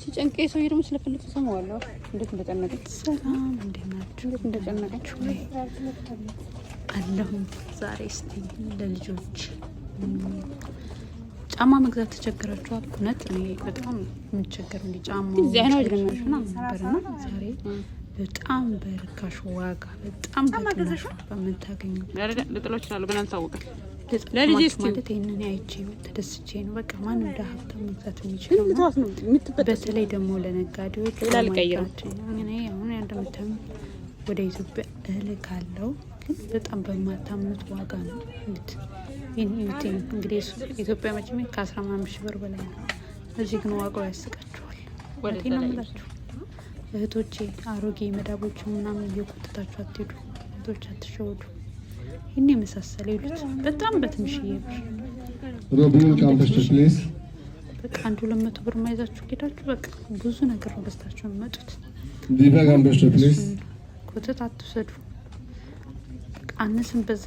ሲጨንቀኝ ሰው ደግሞ ስለፈለኩ ሰማዋለሁ። እንዴት እንደጨነቀኝ ሰላም፣ እንዴት ናችሁ? እንዴት እንደጨነቀኝ አለሁ። ዛሬ እስቲ ለልጆች ጫማ መግዛት ተቸገራችኋል? እውነት እኔ በጣም የምቸገር እንዲ ጫማ ነበርና ዛሬ በጣም በርካሽ ዋጋ በጣም በትንሽ በምታገኙ ልጥሎች ይችላሉ ግን አልታወቀም። ለልጅ ማለት ይህንን አይቼ ተደስቼ ነው። በቃ ማን እንደ ሀብታም መግዛት የሚችል ነው። በተለይ ደግሞ ለነጋዴዎች አሁን እንደምታዩ ወደ ኢትዮጵያ እልካለሁ፣ ግን በጣም በማታምኑት ዋጋ ነው። እንግዲህ ኢትዮጵያ መቼም ከ15 ሺህ ብር በላይ ነው። እዚህ ግን ዋጋው ያስቃችኋል። ወደቴ ነው የምላችሁ እህቶቼ፣ አሮጌ መዳቦች ምናምን እየቆጥታችሁ አትሄዱ እህቶች፣ አትሸወዱ። ይህን የመሳሰለ ይሉት በጣም በትንሽዬ ብር በቃ 100 ብር ማይዛችሁ ሄዳችሁ በቃ ብዙ ነገር ነው ገዝታችሁ የሚመጡት። ኮተት አትውሰዱ። በቃ አነስም በዛ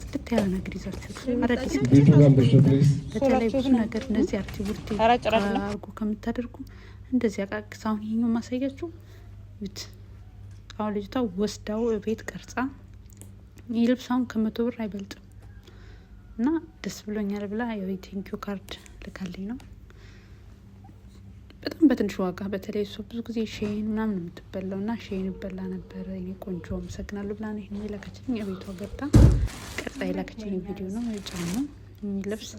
ጽድት ያለ ነገር ይዛችሁ አዳዲስ በተለይ ብዙ ነገር እነዚህ አርቲቡርቲ አርጎ ከምታደርጉ እንደዚህ አቃቅስ። አሁን ይሄኛው ማሳያችሁ ዩት አሁን ልጅቷ ወስዳው ቤት ቀርጻ ይህ ልብስ አሁን 100 ብር አይበልጥም እና ደስ ብሎኛል ብላ የቴንኪው ካርድ ልካልኝ ነው። በጣም በትንሽ ዋጋ በተለይ እሷ ብዙ ጊዜ ሼን ምናምን የምትበላው እና ሼን ይበላ ነበረ። እኔ ቆንጆ አመሰግናለሁ ብላ ነው ይሄን የላከችኝ። የቤቷ ገብታ ቀርጻ የላከችኝ ቪዲዮ ነው። የጫማ ልብስ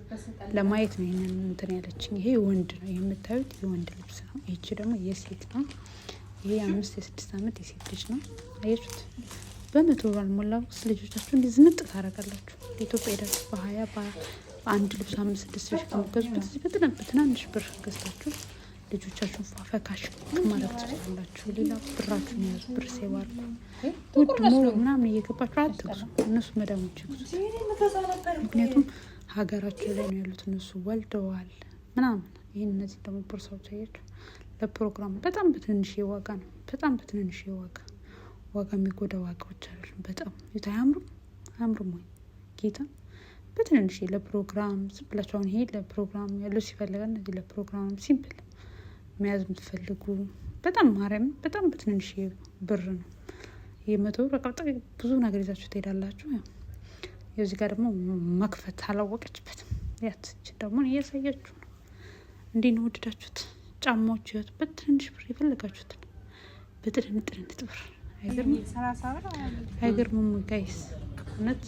ለማየት ነው ይሄንን እንትን ያለችኝ። ይሄ ወንድ ነው የምታዩት፣ የወንድ ልብስ ነው። ይቺ ደግሞ የሴት ነው። ይሄ 5-6 ዓመት የሴት ልጅ ነው። አያችሁት? በ100 ብር አልሞላ ውስጥ ልጆቻችሁ እንዲህ ዝንጥ ታደርጋላችሁ። ኢትዮጵያ ሄዳችሁ በአንድ ልብስ 5-6 ሺህ ከምትገዙ በትናንሽ ብር ገዝታችሁ ልጆቻችሁን ፋፈካሽ ከማድረግ ትችላላችሁ። ሌላ ብራችሁን የያዙ ብር ሴባሉ ውድ ሞሎ ምናምን እየገባችሁ አትግዙ። እነሱ መዳሞች ይግዙ። ምክንያቱም ሀገራቸው ላይ ነው ያሉት፣ እነሱ ወልደዋል ምናምን። ይህን እነዚህ ደግሞ ቦርሳዎች አያችሁ ለፕሮግራም በጣም በትንሽ ዋጋ ነው። በጣም በትንሽ ዋጋ የሚጎዳ ዋጋዎች አይደሉም። በጣም አያምሩም ወይ ጌታ? በትንንሽ ለፕሮግራም ዝም ብላችሁ አሁን ይሄ ለፕሮግራም ያለው ሲፈልጋል። እነዚህ ለፕሮግራም ሲምፕል መያዝ የምትፈልጉ በጣም ማርያም በጣም በትንንሽ ብር ነው። የ100 ብር በቃ ብዙ ነገር ይዛችሁ ትሄዳላችሁ። የዚህ ጋር ደግሞ መክፈት አላወቀችበትም። ያትች ደግሞ እያሳያችሁ ነው። እንዲህ ነው ወደዳችሁት። ጫማዎች ይወጡ በትንሽ ብር የፈለጋችሁትን በጥንጥ ብር አይገርምም ጋይስ? እውነት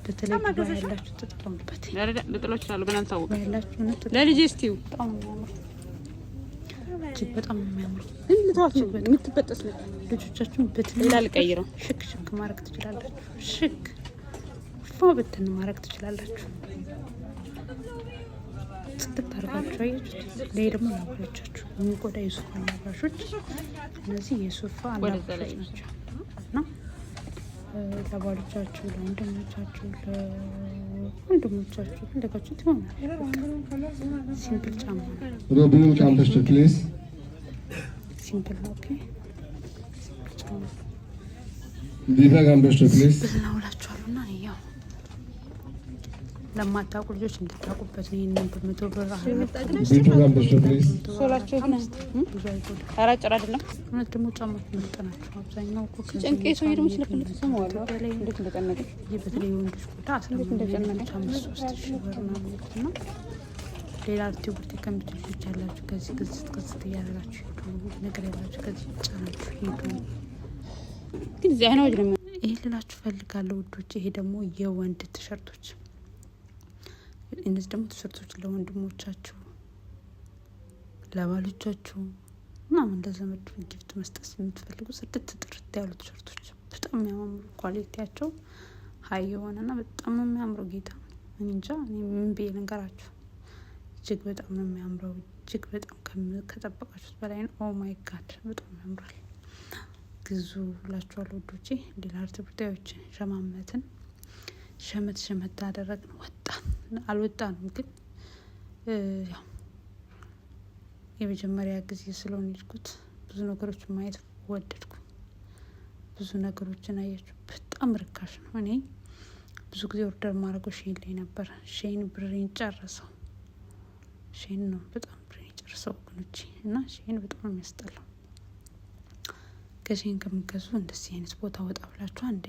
በተለይ ያላችሁ ተጠቀሙበት። ልጥሎች ይችላሉ ግን አልታወቀም። ያላችሁ እውነት ለልጅ እስቲው በጣም የሚያምሩ እጅግ በጣም የሚያምሩ የምትበጠስ ነው። ልጆቻችሁን በትንሽ ልቀይረው ሽክ ማድረግ ትችላላችሁ። ሽክ ፎ በትን ማድረግ ትችላላችሁ። ጽድት አድርጋችሁ አያችሁት? ይሄ ደግሞ ለባሎቻችሁ የሚጎዳ የሶፋ አላባሾች፣ እነዚህ የሶፋ አላባሾች ናቸው እና ለባሎቻችሁ፣ ለወንድሞቻችሁ፣ ለወንድሞቻችሁ ፈለጋችሁት ይሆናል። ሲምፕል ጫማ ነው። ሲምፕል ነው። ኦኬ ሲምፕል ጫማ ብዝናውላችኋለሁ እና ያው ለማታውቁ ልጆች እንድታውቁበት ነው። ይህንን በ100 ብር ሶላቸው ግን ብዙ አይጎዳም። አራጭር አይደለም። እውነት ደግሞ ጫማዎች ምርጥ ናቸው። አብዛኛው እኮ ሲጨንቀኝ ሰው ደግሞ ስለፈለኩ ሰማዋለሁ። እንዴት እንደጨነቀኝ በተለይ ወንዶች ቆዳ 5-3 ሺህ ብር ነው እና ሌላ አርቲቡርቲ ከምትሉ ልጆች ያላችሁ ከዚህ ገዝት እያደረጋችሁ ሄዱ። ነገር ያላችሁ ከዚህ ጫናችሁ ሄዱ። ግን እዚህ አይናዎች ነው ይሄ ልላችሁ ፈልጋለሁ ውዶች። ይሄ ደግሞ የወንድ ቲሸርቶች፣ እነዚህ ደግሞ ቲሸርቶች ለወንድሞቻችሁ፣ ለባሎቻችሁ ምናምን ለዘመድ ጊፍት መስጠት የምትፈልጉ ጽድት ጥርት ያሉ ቲሸርቶች በጣም የሚያማምሩ ኳሊቲያቸው ሀይ የሆነና በጣም ነው የሚያምረው። ጌታ እኔ እንጃ ምን ብዬ ልንገራችሁ። እጅግ በጣም ነው የሚያምረው። እጅግ በጣም ከጠበቃችሁት በላይ ነው። ኦ ማይ ጋድ በጣም ያምራል። ግዙ ላችኋል ወዶቼ። ሌላ አርቲቡርታዎች ሸማመትን ሸመት አደረግን። አልወጣንም ግን ያው የመጀመሪያ ጊዜ ስለሆነ ይልኩት ብዙ ነገሮችን ማየት ወደድኩ። ብዙ ነገሮችን አያችሁ። በጣም ርካሽ ነው። እኔ ብዙ ጊዜ ኦርደር ማድረገው ሼን ላይ ነበር። ሼን ብሬን ጨረሰው። ሼን ነው በጣም ብሬን ጨረሰው። የሚጨርሰው ወገኖቼ። እና ሼን በጣም ነው የሚያስጠላው። ከሼን ከምገዙ እንደዚህ አይነት ቦታ ወጣ ብላችሁ አንዴ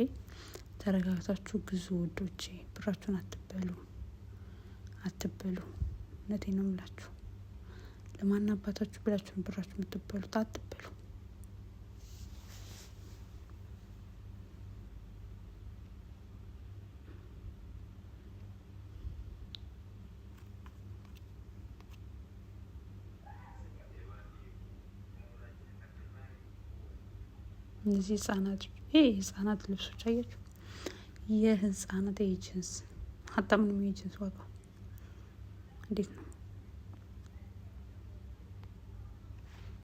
ተረጋግታችሁ ግዙ ውዶቼ። ብራችሁን አትበሉ። እውነቴን ነው የምላችሁ። ለማን አባታችሁ ብላችሁን ብራችሁ የምትበሉት? አትበሉ። እነዚህ የህፃናት ልብሶች አያችሁ፣ የህፃናት የጂንስ ሀታ ምንም የጂንስ ዋጋው እንዴት ነው?